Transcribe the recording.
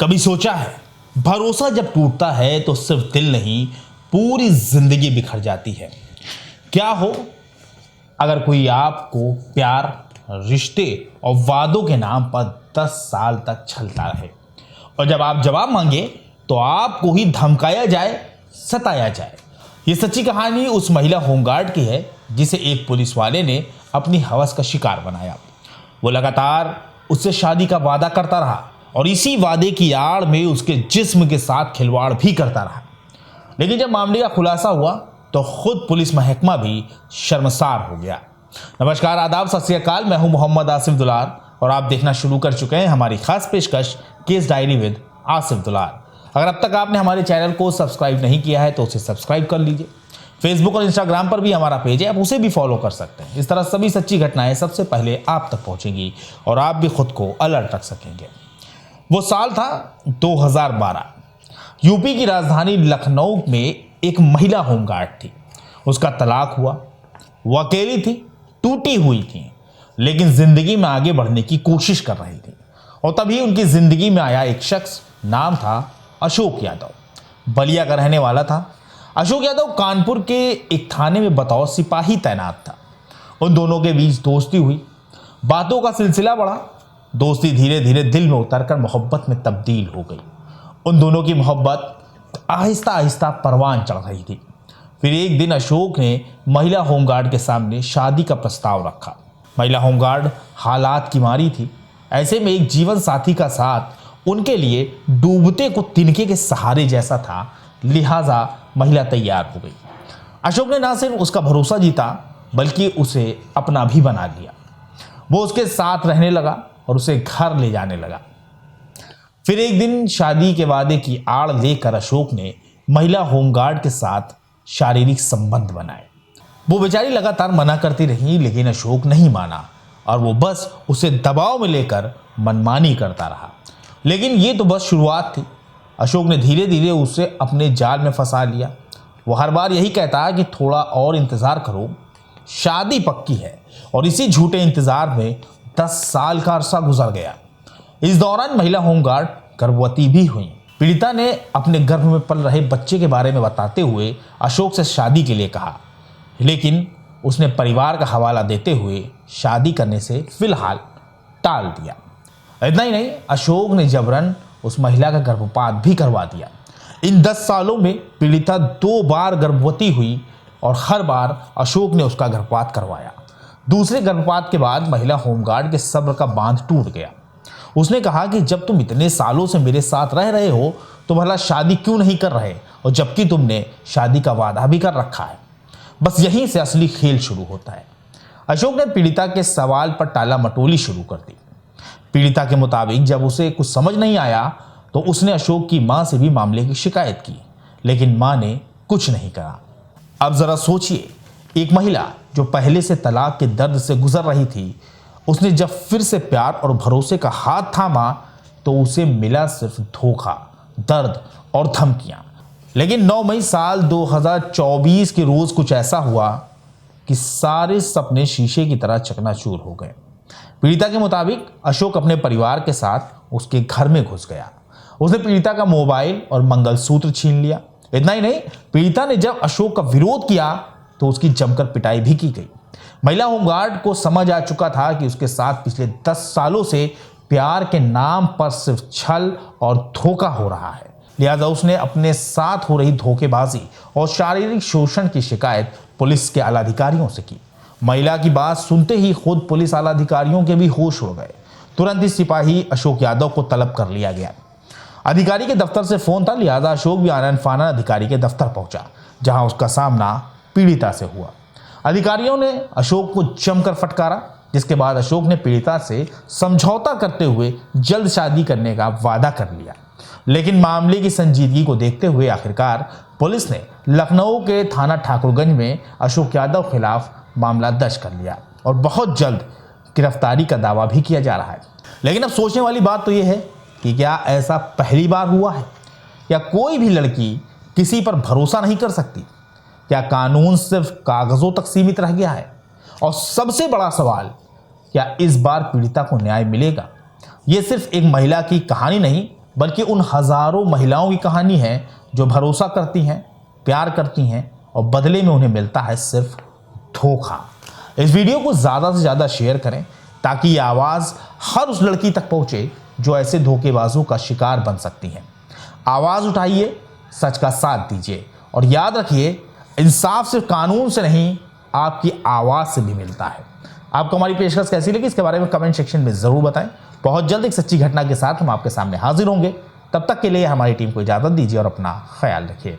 कभी सोचा है, भरोसा जब टूटता है तो सिर्फ दिल नहीं, पूरी जिंदगी बिखर जाती है। क्या हो अगर कोई आपको प्यार, रिश्ते और वादों के नाम पर 10 साल तक छलता रहे और जब आप जवाब मांगे तो आपको ही धमकाया जाए, सताया जाए। ये सच्ची कहानी उस महिला होमगार्ड की है जिसे एक पुलिस वाले ने अपनी हवस का शिकार बनाया। वो लगातार उससे शादी का वादा करता रहा और इसी वादे की आड़ में उसके जिस्म के साथ खिलवाड़ भी करता रहा। लेकिन जब मामले का खुलासा हुआ तो खुद पुलिस महकमा भी शर्मसार हो गया। नमस्कार, आदाब, सत श्री अकाल। मैं हूं मोहम्मद आसिफ दुलार और आप देखना शुरू कर चुके हैं हमारी खास पेशकश केस डायरी विद आसिफ दुलार। अगर अब तक आपने हमारे चैनल को सब्सक्राइब नहीं किया है तो उसे सब्सक्राइब कर लीजिए। फेसबुक और इंस्टाग्राम पर भी हमारा पेज है, आप उसे भी फॉलो कर सकते हैं। इस तरह सभी सच्ची घटनाएं सबसे पहले आप तक पहुंचेंगी और आप भी खुद को अलर्ट रख सकेंगे। वो साल था 2012। यूपी की राजधानी लखनऊ में एक महिला होमगार्ड थी। उसका तलाक हुआ। वो अकेली थी, टूटी हुई थी, लेकिन जिंदगी में आगे बढ़ने की कोशिश कर रही थी। और तभी उनकी जिंदगी में आया एक शख्स, नाम था अशोक यादव। बलिया का रहने वाला था। अशोक यादव कानपुर के एक थाने में बतौर सिपाही तैनात था। उन दोनों के बीच दोस्ती हुई, बातों का सिलसिला बढ़ा। दोस्ती धीरे धीरे दिल में उतरकर मोहब्बत में तब्दील हो गई। उन दोनों की मोहब्बत आहिस्ता आहिस्ता परवान चढ़ रही थी। फिर एक दिन अशोक ने महिला होमगार्ड के सामने शादी का प्रस्ताव रखा। महिला होमगार्ड हालात की मारी थी। ऐसे में एक जीवन साथी का साथ उनके लिए डूबते को तिनके के सहारे जैसा था, लिहाजा महिला तैयार हो गई। अशोक ने ना सिर्फ उसका भरोसा जीता बल्कि उसे अपना भी बना लिया। वो उसके साथ रहने लगा और उसे घर ले जाने लगा। फिर एक दिन शादी के वादे की आड़ लेकर अशोक ने महिला होमगार्ड के साथ शारीरिक संबंध बनाए। वो बेचारी लगातार मना करती रही, लेकिन अशोक नहीं माना और वो बस उसे दबाव में लेकर मनमानी करता रहा। लेकिन ये तो बस शुरुआत थी। अशोक ने धीरे धीरे उसे अपने जाल में फंसा लिया। वो हर बार यही कहता कि थोड़ा और इंतजार करो, शादी पक्की है। और इसी झूठे इंतजार में 10 साल का अरसा गुजर गया। इस दौरान महिला होमगार्ड गर्भवती भी हुई। पीड़िता ने अपने गर्भ में पल रहे बच्चे के बारे में बताते हुए अशोक से शादी के लिए कहा, लेकिन उसने परिवार का हवाला देते हुए शादी करने से फिलहाल टाल दिया। इतना ही नहीं, अशोक ने जबरन उस महिला का गर्भपात भी करवा दिया। इन 10 सालों में पीड़िता 2 बार गर्भवती हुई और हर बार अशोक ने उसका गर्भपात करवाया। दूसरे गर्भपात के बाद महिला होमगार्ड के सब्र का बांध टूट गया। उसने कहा कि जब तुम इतने सालों से मेरे साथ रह रहे हो तो भला शादी क्यों नहीं कर रहे, और जबकि तुमने शादी का वादा भी कर रखा है। बस यहीं से असली खेल शुरू होता है। अशोक ने पीड़िता के सवाल पर टाला मटोली शुरू कर दी। पीड़िता के मुताबिक जब उसे कुछ समझ नहीं आया तो उसने अशोक की मां से भी मामले की शिकायत की, लेकिन मां ने कुछ नहीं कहा। अब जरा सोचिए, एक महिला जो पहले से तलाक के दर्द से गुजर रही थी, उसने जब फिर से प्यार और भरोसे का हाथ थामा तो उसे मिला सिर्फ धोखा, दर्द और धमकियां। लेकिन 9 मई साल 2024 के रोज कुछ ऐसा हुआ कि सारे सपने शीशे की तरह चकनाचूर हो गए। पीड़िता के मुताबिक अशोक अपने परिवार के साथ उसके घर में घुस गया। उसने पीड़िता का मोबाइल और मंगलसूत्र छीन लिया। इतना ही नहीं, पीड़िता ने जब अशोक का विरोध किया तो उसकी जमकर पिटाई भी की गई। महिला होमगार्ड को समझ आ चुका था कि उसके साथ पिछले 10 सालों से प्यार के नाम पर सिर्फ छल और धोखा हो रहा है। लिहाजा उसने अपने साथ हो रही धोखेबाजी और शारीरिक शोषण की शिकायत पुलिस के आलाधिकारियों से की। महिला की बात सुनते ही खुद पुलिस आलाधिकारियों के भी होश उड़ गए। तुरंत ही सिपाही अशोक यादव को तलब कर लिया गया। अधिकारी के दफ्तर से फोन था, लिहाजा अशोक भी आनन फानन अधिकारी के दफ्तर पहुंचा, जहां उसका सामना पीड़िता से हुआ। अधिकारियों ने अशोक को जमकर फटकारा, जिसके बाद अशोक ने पीड़िता से समझौता करते हुए जल्द शादी करने का वादा कर लिया। लेकिन मामले की संजीदगी को देखते हुए आखिरकार पुलिस ने लखनऊ के थाना ठाकुरगंज में अशोक यादव के खिलाफ मामला दर्ज कर लिया और बहुत जल्द गिरफ्तारी का दावा भी किया जा रहा है। लेकिन अब सोचने वाली बात तो यह है कि क्या ऐसा पहली बार हुआ है, या कोई भी लड़की किसी पर भरोसा नहीं कर सकती? क्या कानून सिर्फ कागजों तक सीमित रह गया है? और सबसे बड़ा सवाल, क्या इस बार पीड़िता को न्याय मिलेगा? यह सिर्फ एक महिला की कहानी नहीं, बल्कि उन हजारों महिलाओं की कहानी है जो भरोसा करती हैं, प्यार करती हैं और बदले में उन्हें मिलता है सिर्फ धोखा। इस वीडियो को ज़्यादा से ज़्यादा शेयर करें ताकि ये आवाज़ हर उस लड़की तक पहुंचे जो ऐसे धोखेबाजों का शिकार बन सकती हैं। आवाज़ उठाइए, सच का साथ दीजिए और याद रखिए, इंसाफ सिर्फ कानून से नहीं, आपकी आवाज़ से भी मिलता है। आपको हमारी पेशकश कैसी लगी इसके बारे में कमेंट सेक्शन में ज़रूर बताएं। बहुत जल्द एक सच्ची घटना के साथ हम आपके सामने हाजिर होंगे। तब तक के लिए हमारी टीम को इजाज़त दीजिए और अपना ख्याल रखिए।